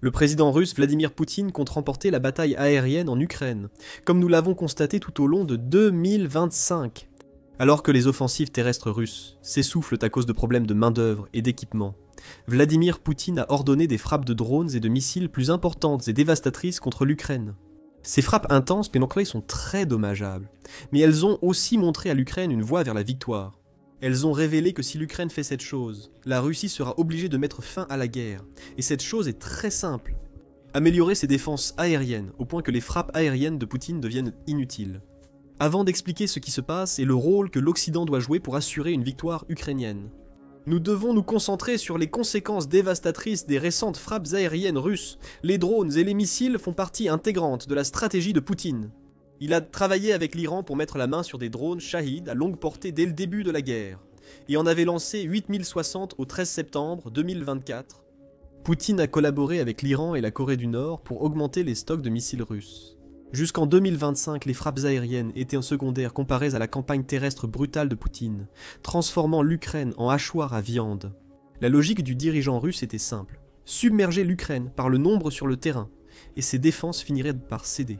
Le président russe Vladimir Poutine compte remporter la bataille aérienne en Ukraine, comme nous l'avons constaté tout au long de 2025. Alors que les offensives terrestres russes s'essoufflent à cause de problèmes de main-d'œuvre et d'équipement, Vladimir Poutine a ordonné des frappes de drones et de missiles plus importantes et dévastatrices contre l'Ukraine. Ces frappes intenses pénétrées sont très dommageables, mais elles ont aussi montré à l'Ukraine une voie vers la victoire. Elles ont révélé que si l'Ukraine fait cette chose, la Russie sera obligée de mettre fin à la guerre, et cette chose est très simple. Améliorer ses défenses aériennes, au point que les frappes aériennes de Poutine deviennent inutiles. Avant d'expliquer ce qui se passe et le rôle que l'Occident doit jouer pour assurer une victoire ukrainienne, nous devons nous concentrer sur les conséquences dévastatrices des récentes frappes aériennes russes. Les drones et les missiles font partie intégrante de la stratégie de Poutine. Il a travaillé avec l'Iran pour mettre la main sur des drones Shahid à longue portée dès le début de la guerre, et en avait lancé 8060 au 13 septembre 2024. Poutine a collaboré avec l'Iran et la Corée du Nord pour augmenter les stocks de missiles russes. Jusqu'en 2025, les frappes aériennes étaient en secondaire comparées à la campagne terrestre brutale de Poutine, transformant l'Ukraine en hachoir à viande. La logique du dirigeant russe était simple, submerger l'Ukraine par le nombre sur le terrain, et ses défenses finiraient par céder.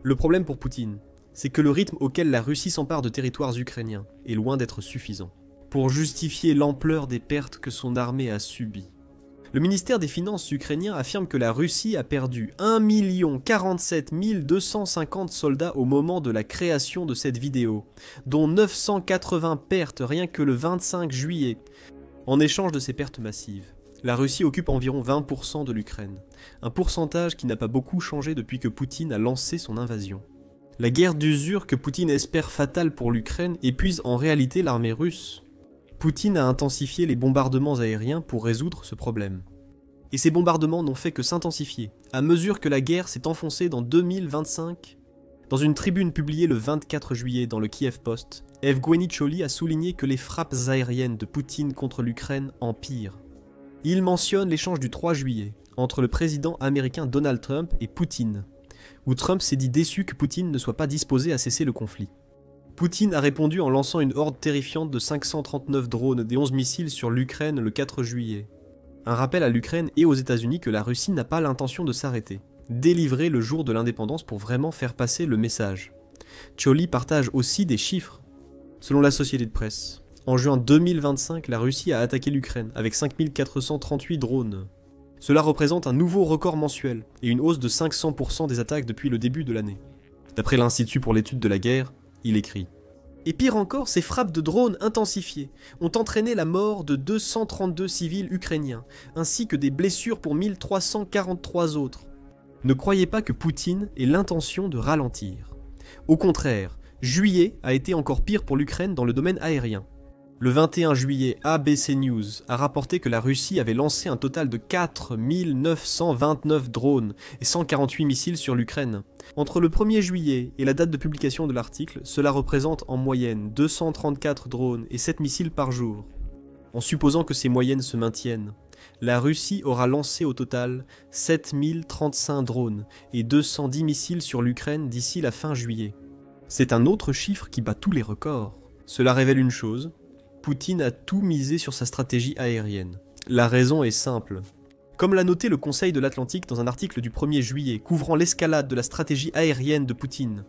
Le problème pour Poutine, c'est que le rythme auquel la Russie s'empare de territoires ukrainiens est loin d'être suffisant pour justifier l'ampleur des pertes que son armée a subies. Le ministère des Finances ukrainien affirme que la Russie a perdu 1 047 250 soldats au moment de la création de cette vidéo, dont 980 pertes rien que le 25 juillet. En échange de ces pertes massives, la Russie occupe environ 20% de l'Ukraine, un pourcentage qui n'a pas beaucoup changé depuis que Poutine a lancé son invasion. La guerre d'usure que Poutine espère fatale pour l'Ukraine épuise en réalité l'armée russe. Poutine a intensifié les bombardements aériens pour résoudre ce problème. Et ces bombardements n'ont fait que s'intensifier, à mesure que la guerre s'est enfoncée dans 2025. Dans une tribune publiée le 24 juillet dans le Kiev Post, Evgueni Choli a souligné que les frappes aériennes de Poutine contre l'Ukraine empirent. Il mentionne l'échange du 3 juillet entre le président américain Donald Trump et Poutine, où Trump s'est dit déçu que Poutine ne soit pas disposé à cesser le conflit. Poutine a répondu en lançant une horde terrifiante de 539 drones et 11 missiles sur l'Ukraine le 4 juillet. Un rappel à l'Ukraine et aux États-Unis que la Russie n'a pas l'intention de s'arrêter, délivrer le jour de l'indépendance pour vraiment faire passer le message. Choli partage aussi des chiffres. Selon la société de presse, en juin 2025, la Russie a attaqué l'Ukraine avec 5438 drones. Cela représente un nouveau record mensuel et une hausse de 500% des attaques depuis le début de l'année. D'après l'Institut pour l'étude de la guerre, il écrit « Et pire encore, ces frappes de drones intensifiées ont entraîné la mort de 232 civils ukrainiens, ainsi que des blessures pour 1343 autres. Ne croyez pas que Poutine ait l'intention de ralentir. Au contraire, juillet a été encore pire pour l'Ukraine dans le domaine aérien. Le 21 juillet, ABC News a rapporté que la Russie avait lancé un total de 4 929 drones et 148 missiles sur l'Ukraine. Entre le 1er juillet et la date de publication de l'article, cela représente en moyenne 234 drones et 7 missiles par jour. En supposant que ces moyennes se maintiennent, la Russie aura lancé au total 7035 drones et 210 missiles sur l'Ukraine d'ici la fin juillet. C'est un autre chiffre qui bat tous les records. Cela révèle une chose. Poutine a tout misé sur sa stratégie aérienne. La raison est simple. Comme l'a noté le Conseil de l'Atlantique dans un article du 1er juillet couvrant l'escalade de la stratégie aérienne de Poutine,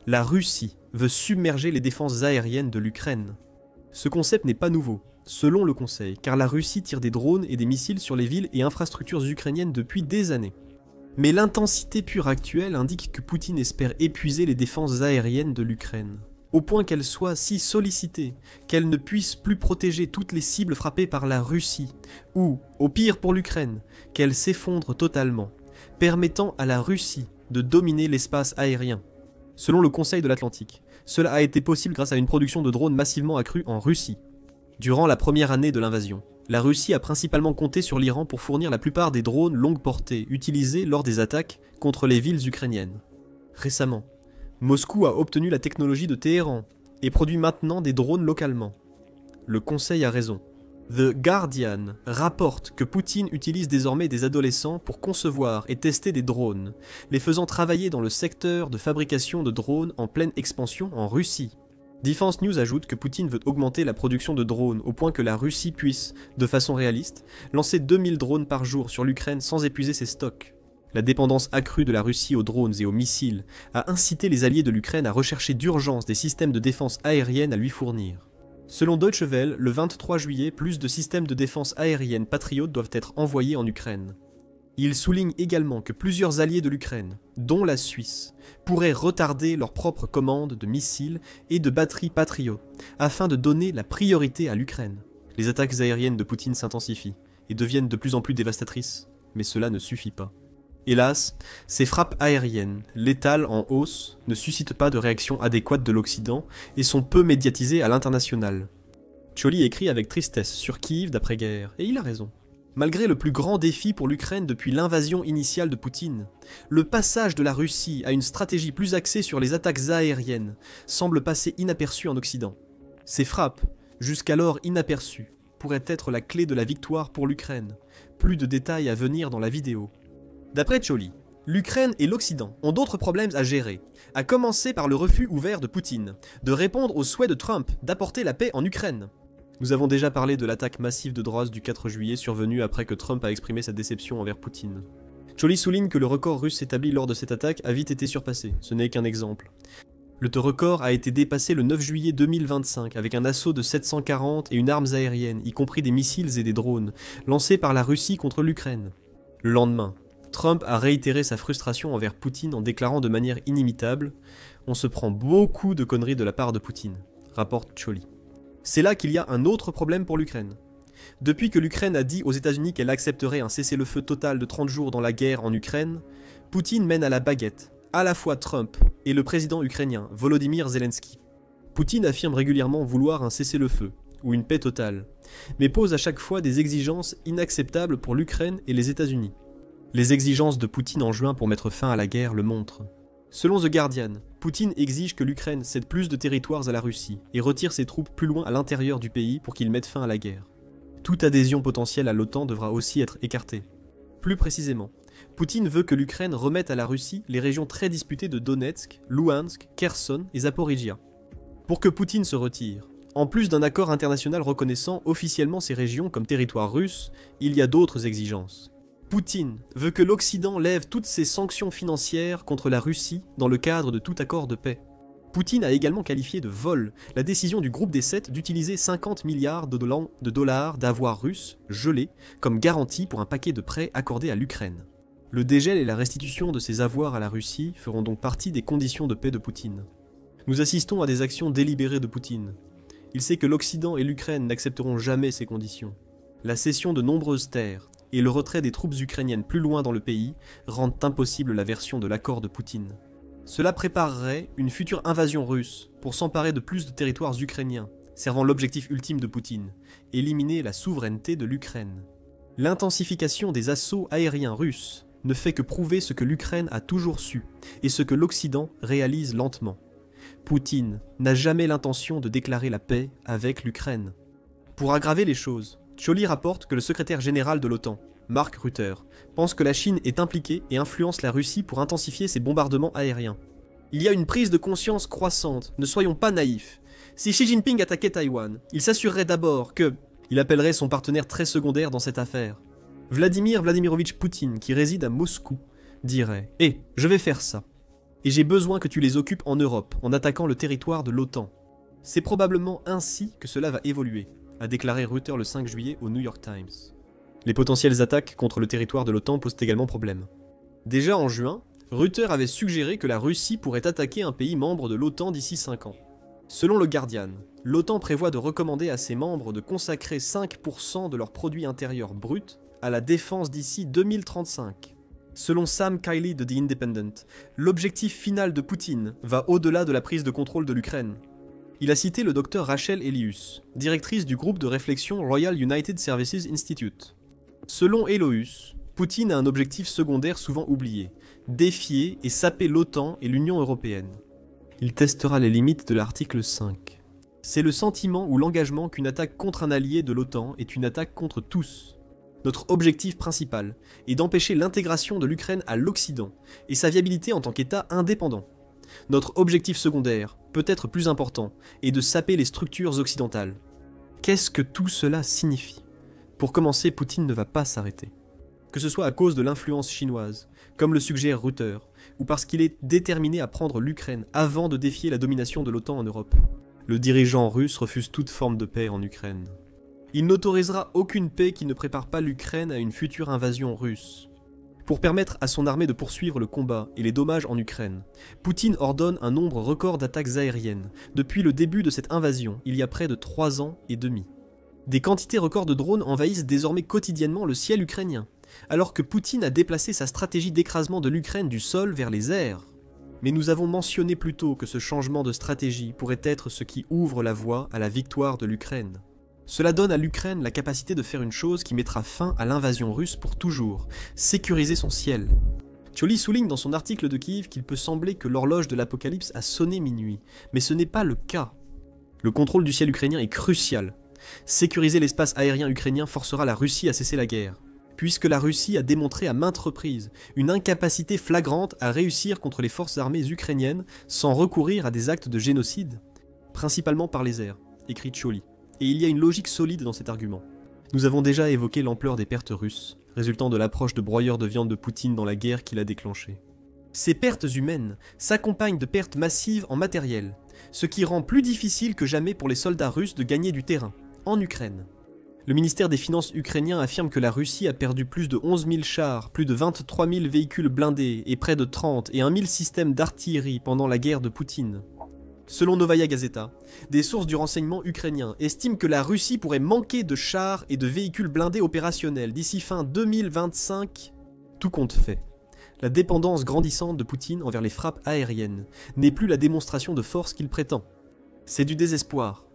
la Russie veut submerger les défenses aériennes de l'Ukraine. Ce concept n'est pas nouveau, selon le Conseil, car la Russie tire des drones et des missiles sur les villes et infrastructures ukrainiennes depuis des années. Mais l'intensité pure actuelle indique que Poutine espère épuiser les défenses aériennes de l'Ukraine, au point qu'elle soit si sollicitée qu'elle ne puisse plus protéger toutes les cibles frappées par la Russie, ou, au pire pour l'Ukraine, qu'elle s'effondre totalement, permettant à la Russie de dominer l'espace aérien. Selon le Conseil de l'Atlantique, cela a été possible grâce à une production de drones massivement accrue en Russie. Durant la première année de l'invasion, la Russie a principalement compté sur l'Iran pour fournir la plupart des drones longue portée utilisés lors des attaques contre les villes ukrainiennes. Récemment, Moscou a obtenu la technologie de Téhéran et produit maintenant des drones localement. Le Conseil a raison. The Guardian rapporte que Poutine utilise désormais des adolescents pour concevoir et tester des drones, les faisant travailler dans le secteur de fabrication de drones en pleine expansion en Russie. Defense News ajoute que Poutine veut augmenter la production de drones au point que la Russie puisse, de façon réaliste, lancer 2000 drones par jour sur l'Ukraine sans épuiser ses stocks. La dépendance accrue de la Russie aux drones et aux missiles a incité les alliés de l'Ukraine à rechercher d'urgence des systèmes de défense aérienne à lui fournir. Selon Deutsche Welle, le 23 juillet, plus de systèmes de défense aérienne Patriot doivent être envoyés en Ukraine. Il souligne également que plusieurs alliés de l'Ukraine, dont la Suisse, pourraient retarder leurs propres commandes de missiles et de batteries Patriot, afin de donner la priorité à l'Ukraine. Les attaques aériennes de Poutine s'intensifient et deviennent de plus en plus dévastatrices, mais cela ne suffit pas. Hélas, ces frappes aériennes, létales en hausse, ne suscitent pas de réaction adéquate de l'Occident et sont peu médiatisées à l'international. Cholly écrit avec tristesse sur Kiev d'après-guerre, et il a raison. Malgré le plus grand défi pour l'Ukraine depuis l'invasion initiale de Poutine, le passage de la Russie à une stratégie plus axée sur les attaques aériennes semble passer inaperçu en Occident. Ces frappes, jusqu'alors inaperçues, pourraient être la clé de la victoire pour l'Ukraine. Plus de détails à venir dans la vidéo. D'après Cholly, l'Ukraine et l'Occident ont d'autres problèmes à gérer, à commencer par le refus ouvert de Poutine de répondre au souhait de Trump d'apporter la paix en Ukraine. Nous avons déjà parlé de l'attaque massive de Dros du 4 juillet survenue après que Trump a exprimé sa déception envers Poutine. Cholly souligne que le record russe établi lors de cette attaque a vite été surpassé, ce n'est qu'un exemple. Le record a été dépassé le 9 juillet 2025 avec un assaut de 740 et une arme aérienne, y compris des missiles et des drones, lancés par la Russie contre l'Ukraine. Le lendemain, Trump a réitéré sa frustration envers Poutine en déclarant de manière inimitable « On se prend beaucoup de conneries de la part de Poutine », rapporte Cholly. C'est là qu'il y a un autre problème pour l'Ukraine. Depuis que l'Ukraine a dit aux États-Unis qu'elle accepterait un cessez-le-feu total de 30 jours dans la guerre en Ukraine, Poutine mène à la baguette à la fois Trump et le président ukrainien Volodymyr Zelensky. Poutine affirme régulièrement vouloir un cessez-le-feu, ou une paix totale, mais pose à chaque fois des exigences inacceptables pour l'Ukraine et les États-Unis. Les exigences de Poutine en juin pour mettre fin à la guerre le montrent. Selon The Guardian, Poutine exige que l'Ukraine cède plus de territoires à la Russie et retire ses troupes plus loin à l'intérieur du pays pour qu'il mette fin à la guerre. Toute adhésion potentielle à l'OTAN devra aussi être écartée. Plus précisément, Poutine veut que l'Ukraine remette à la Russie les régions très disputées de Donetsk, Louhansk, Kherson et Zaporijia. Pour que Poutine se retire, en plus d'un accord international reconnaissant officiellement ces régions comme territoire russe, il y a d'autres exigences. Poutine veut que l'Occident lève toutes ses sanctions financières contre la Russie dans le cadre de tout accord de paix. Poutine a également qualifié de vol la décision du groupe des 7 d'utiliser 50 milliards de dollars d'avoirs russes gelés comme garantie pour un paquet de prêts accordés à l'Ukraine. Le dégel et la restitution de ces avoirs à la Russie feront donc partie des conditions de paix de Poutine. Nous assistons à des actions délibérées de Poutine. Il sait que l'Occident et l'Ukraine n'accepteront jamais ces conditions. La cession de nombreuses terres et le retrait des troupes ukrainiennes plus loin dans le pays rendent impossible la version de l'accord de Poutine. Cela préparerait une future invasion russe pour s'emparer de plus de territoires ukrainiens, servant l'objectif ultime de Poutine, éliminer la souveraineté de l'Ukraine. L'intensification des assauts aériens russes ne fait que prouver ce que l'Ukraine a toujours su et ce que l'Occident réalise lentement. Poutine n'a jamais l'intention de déclarer la paix avec l'Ukraine. Pour aggraver les choses, Cholly rapporte que le secrétaire général de l'OTAN, Mark Rutte, pense que la Chine est impliquée et influence la Russie pour intensifier ses bombardements aériens. Il y a une prise de conscience croissante, ne soyons pas naïfs. Si Xi Jinping attaquait Taïwan, il s'assurerait d'abord que... Il appellerait son partenaire très secondaire dans cette affaire. Vladimir Vladimirovitch Poutine, qui réside à Moscou, dirait « Eh, je vais faire ça. Et j'ai besoin que tu les occupes en Europe, en attaquant le territoire de l'OTAN. » C'est probablement ainsi que cela va évoluer, a déclaré Rutte le 5 juillet au New York Times. Les potentielles attaques contre le territoire de l'OTAN posent également problème. Déjà en juin, Rutte avait suggéré que la Russie pourrait attaquer un pays membre de l'OTAN d'ici 5 ans. Selon le Guardian, l'OTAN prévoit de recommander à ses membres de consacrer 5% de leur produit intérieur brut à la défense d'ici 2035. Selon Sam Kiley de The Independent, l'objectif final de Poutine va au-delà de la prise de contrôle de l'Ukraine. Il a cité le Dr Rachel Elius, directrice du groupe de réflexion Royal United Services Institute. Selon Elius, Poutine a un objectif secondaire souvent oublié, défier et saper l'OTAN et l'Union européenne. Il testera les limites de l'article 5. C'est le sentiment ou l'engagement qu'une attaque contre un allié de l'OTAN est une attaque contre tous. Notre objectif principal est d'empêcher l'intégration de l'Ukraine à l'Occident et sa viabilité en tant qu'État indépendant. Notre objectif secondaire, peut-être plus important, est de saper les structures occidentales. Qu'est-ce que tout cela signifie? Pour commencer, Poutine ne va pas s'arrêter. Que ce soit à cause de l'influence chinoise, comme le suggère Reuter, ou parce qu'il est déterminé à prendre l'Ukraine avant de défier la domination de l'OTAN en Europe. Le dirigeant russe refuse toute forme de paix en Ukraine. Il n'autorisera aucune paix qui ne prépare pas l'Ukraine à une future invasion russe. Pour permettre à son armée de poursuivre le combat et les dommages en Ukraine, Poutine ordonne un nombre record d'attaques aériennes depuis le début de cette invasion, il y a près de 3 ans et demi. Des quantités records de drones envahissent désormais quotidiennement le ciel ukrainien, alors que Poutine a déplacé sa stratégie d'écrasement de l'Ukraine du sol vers les airs. Mais nous avons mentionné plus tôt que ce changement de stratégie pourrait être ce qui ouvre la voie à la victoire de l'Ukraine. Cela donne à l'Ukraine la capacité de faire une chose qui mettra fin à l'invasion russe pour toujours, sécuriser son ciel. Cholly souligne dans son article de Kiev qu'il peut sembler que l'horloge de l'apocalypse a sonné minuit, mais ce n'est pas le cas. Le contrôle du ciel ukrainien est crucial. Sécuriser l'espace aérien ukrainien forcera la Russie à cesser la guerre, puisque la Russie a démontré à maintes reprises une incapacité flagrante à réussir contre les forces armées ukrainiennes sans recourir à des actes de génocide, principalement par les airs, écrit Cholly. Et il y a une logique solide dans cet argument. Nous avons déjà évoqué l'ampleur des pertes russes, résultant de l'approche de broyeur de viande de Poutine dans la guerre qu'il a déclenchée. Ces pertes humaines s'accompagnent de pertes massives en matériel, ce qui rend plus difficile que jamais pour les soldats russes de gagner du terrain, en Ukraine. Le ministère des Finances ukrainien affirme que la Russie a perdu plus de 11 000 chars, plus de 23 000 véhicules blindés et près de 30 et 1 000 systèmes d'artillerie pendant la guerre de Poutine. Selon Novaya Gazeta, des sources du renseignement ukrainien estiment que la Russie pourrait manquer de chars et de véhicules blindés opérationnels d'ici fin 2025. Tout compte fait. La dépendance grandissante de Poutine envers les frappes aériennes n'est plus la démonstration de force qu'il prétend. C'est du désespoir.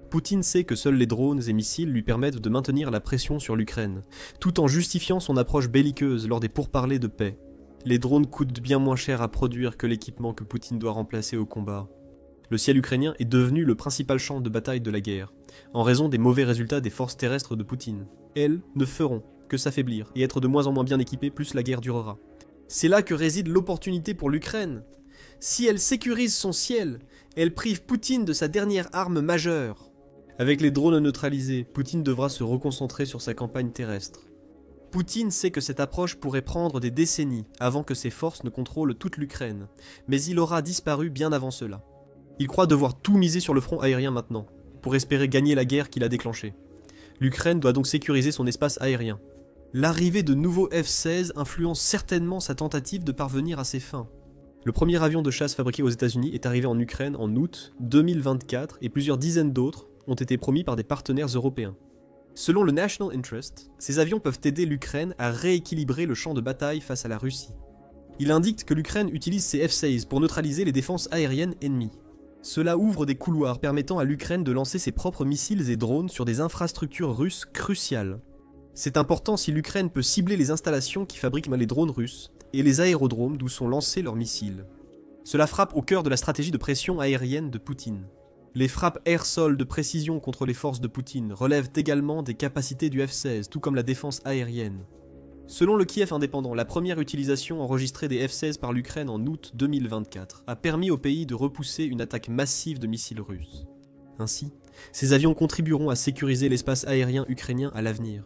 Poutine sait que seuls les drones et missiles lui permettent de maintenir la pression sur l'Ukraine, tout en justifiant son approche belliqueuse lors des pourparlers de paix. Les drones coûtent bien moins cher à produire que l'équipement que Poutine doit remplacer au combat. Le ciel ukrainien est devenu le principal champ de bataille de la guerre, en raison des mauvais résultats des forces terrestres de Poutine. Elles ne feront que s'affaiblir et être de moins en moins bien équipées plus la guerre durera. C'est là que réside l'opportunité pour l'Ukraine. Si elle sécurise son ciel, elle prive Poutine de sa dernière arme majeure. Avec les drones neutralisés, Poutine devra se reconcentrer sur sa campagne terrestre. Poutine sait que cette approche pourrait prendre des décennies avant que ses forces ne contrôlent toute l'Ukraine, mais il aura disparu bien avant cela. Il croit devoir tout miser sur le front aérien maintenant, pour espérer gagner la guerre qu'il a déclenchée. L'Ukraine doit donc sécuriser son espace aérien. L'arrivée de nouveaux F-16 influence certainement sa tentative de parvenir à ses fins. Le premier avion de chasse fabriqué aux États-Unis est arrivé en Ukraine en août 2024 et plusieurs dizaines d'autres ont été promis par des partenaires européens. Selon le National Interest, ces avions peuvent aider l'Ukraine à rééquilibrer le champ de bataille face à la Russie. Il indique que l'Ukraine utilise ces F-16 pour neutraliser les défenses aériennes ennemies. Cela ouvre des couloirs permettant à l'Ukraine de lancer ses propres missiles et drones sur des infrastructures russes cruciales. C'est important si l'Ukraine peut cibler les installations qui fabriquent les drones russes et les aérodromes d'où sont lancés leurs missiles. Cela frappe au cœur de la stratégie de pression aérienne de Poutine. Les frappes air-sol de précision contre les forces de Poutine relèvent également des capacités du F-16, tout comme la défense aérienne. Selon le Kiev indépendant, la première utilisation enregistrée des F-16 par l'Ukraine en août 2024 a permis au pays de repousser une attaque massive de missiles russes. Ainsi, ces avions contribueront à sécuriser l'espace aérien ukrainien à l'avenir.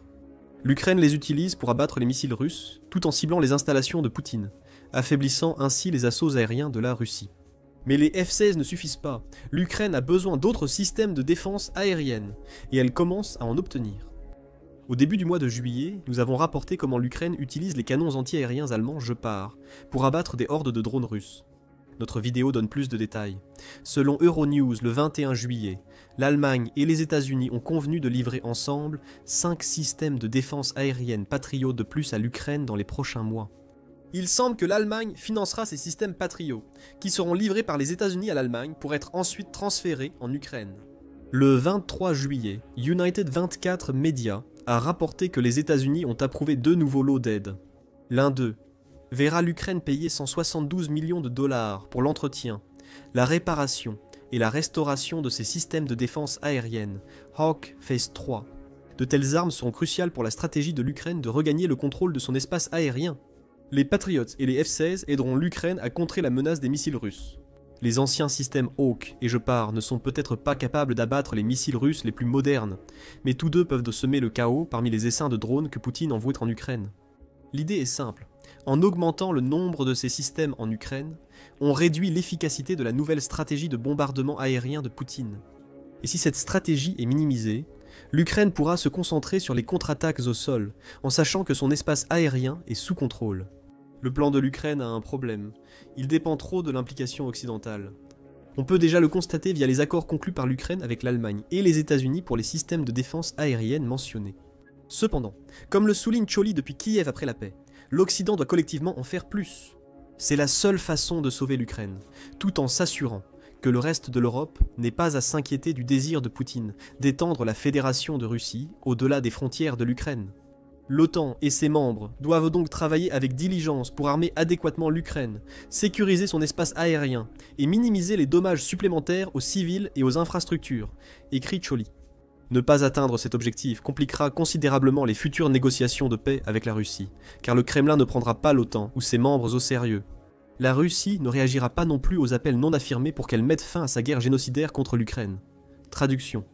L'Ukraine les utilise pour abattre les missiles russes, tout en ciblant les installations de Poutine, affaiblissant ainsi les assauts aériens de la Russie. Mais les F-16 ne suffisent pas, l'Ukraine a besoin d'autres systèmes de défense aérienne, et elle commence à en obtenir. Au début du mois de juillet, nous avons rapporté comment l'Ukraine utilise les canons anti-aériens allemands Gepard pour abattre des hordes de drones russes. Notre vidéo donne plus de détails. Selon Euronews, le 21 juillet, l'Allemagne et les États-Unis ont convenu de livrer ensemble 5 systèmes de défense aérienne Patriot de plus à l'Ukraine dans les prochains mois. Il semble que l'Allemagne financera ces systèmes Patriot, qui seront livrés par les États-Unis à l'Allemagne pour être ensuite transférés en Ukraine. Le 23 juillet, United 24 Media a rapporté que les États-Unis ont approuvé 2 nouveaux lots d'aide. L'un d'eux verra l'Ukraine payer 172 millions de dollars pour l'entretien, la réparation et la restauration de ses systèmes de défense aérienne, Hawk Phase 3. De telles armes seront cruciales pour la stratégie de l'Ukraine de regagner le contrôle de son espace aérien. Les Patriots et les F-16 aideront l'Ukraine à contrer la menace des missiles russes. Les anciens systèmes Hawk et Gepard ne sont peut-être pas capables d'abattre les missiles russes les plus modernes, mais tous deux peuvent semer le chaos parmi les essaims de drones que Poutine envoie en Ukraine. L'idée est simple. En augmentant le nombre de ces systèmes en Ukraine, on réduit l'efficacité de la nouvelle stratégie de bombardement aérien de Poutine. Et si cette stratégie est minimisée, l'Ukraine pourra se concentrer sur les contre-attaques au sol, en sachant que son espace aérien est sous contrôle. Le plan de l'Ukraine a un problème. Il dépend trop de l'implication occidentale. On peut déjà le constater via les accords conclus par l'Ukraine avec l'Allemagne et les États-Unis pour les systèmes de défense aérienne mentionnés. Cependant, comme le souligne Scholli depuis Kiev après la paix, l'Occident doit collectivement en faire plus. C'est la seule façon de sauver l'Ukraine, tout en s'assurant que le reste de l'Europe n'est pas à s'inquiéter du désir de Poutine d'étendre la Fédération de Russie au-delà des frontières de l'Ukraine. L'OTAN et ses membres doivent donc travailler avec diligence pour armer adéquatement l'Ukraine, sécuriser son espace aérien et minimiser les dommages supplémentaires aux civils et aux infrastructures, écrit Scholli. Ne pas atteindre cet objectif compliquera considérablement les futures négociations de paix avec la Russie, car le Kremlin ne prendra pas l'OTAN ou ses membres au sérieux. La Russie ne réagira pas non plus aux appels non affirmés pour qu'elle mette fin à sa guerre génocidaire contre l'Ukraine. Traduction.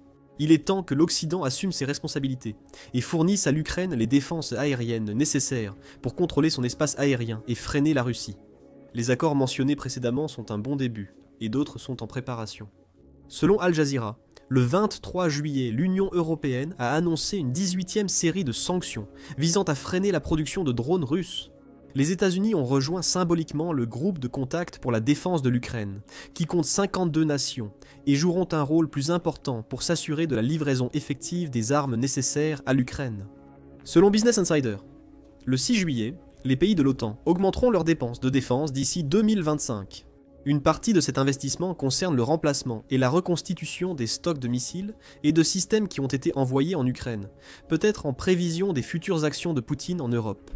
Il est temps que l'Occident assume ses responsabilités et fournisse à l'Ukraine les défenses aériennes nécessaires pour contrôler son espace aérien et freiner la Russie. Les accords mentionnés précédemment sont un bon début, et d'autres sont en préparation. Selon Al Jazeera, le 23 juillet, l'Union européenne a annoncé une 18e série de sanctions visant à freiner la production de drones russes. Les États-Unis ont rejoint symboliquement le groupe de contact pour la défense de l'Ukraine, qui compte 52 nations, et joueront un rôle plus important pour s'assurer de la livraison effective des armes nécessaires à l'Ukraine. Selon Business Insider, le 6 juillet, les pays de l'OTAN augmenteront leurs dépenses de défense d'ici 2025. Une partie de cet investissement concerne le remplacement et la reconstitution des stocks de missiles et de systèmes qui ont été envoyés en Ukraine, peut-être en prévision des futures actions de Poutine en Europe.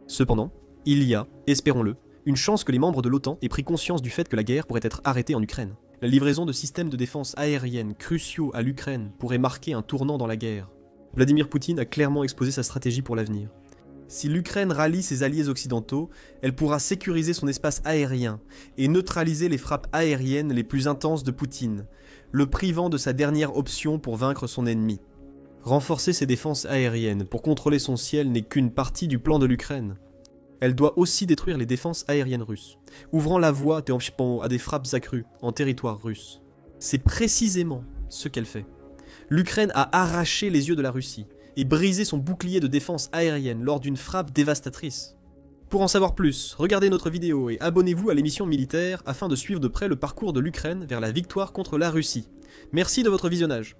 Cependant, il y a, espérons-le, une chance que les membres de l'OTAN aient pris conscience du fait que la guerre pourrait être arrêtée en Ukraine. La livraison de systèmes de défense aérienne cruciaux à l'Ukraine pourrait marquer un tournant dans la guerre. Vladimir Poutine a clairement exposé sa stratégie pour l'avenir. Si l'Ukraine rallie ses alliés occidentaux, elle pourra sécuriser son espace aérien et neutraliser les frappes aériennes les plus intenses de Poutine, le privant de sa dernière option pour vaincre son ennemi. Renforcer ses défenses aériennes pour contrôler son ciel n'est qu'une partie du plan de l'Ukraine. Elle doit aussi détruire les défenses aériennes russes, ouvrant la voie à des frappes accrues en territoire russe. C'est précisément ce qu'elle fait. L'Ukraine a arraché les yeux de la Russie et brisé son bouclier de défense aérienne lors d'une frappe dévastatrice. Pour en savoir plus, regardez notre vidéo et abonnez-vous à l'émission militaire afin de suivre de près le parcours de l'Ukraine vers la victoire contre la Russie. Merci de votre visionnage.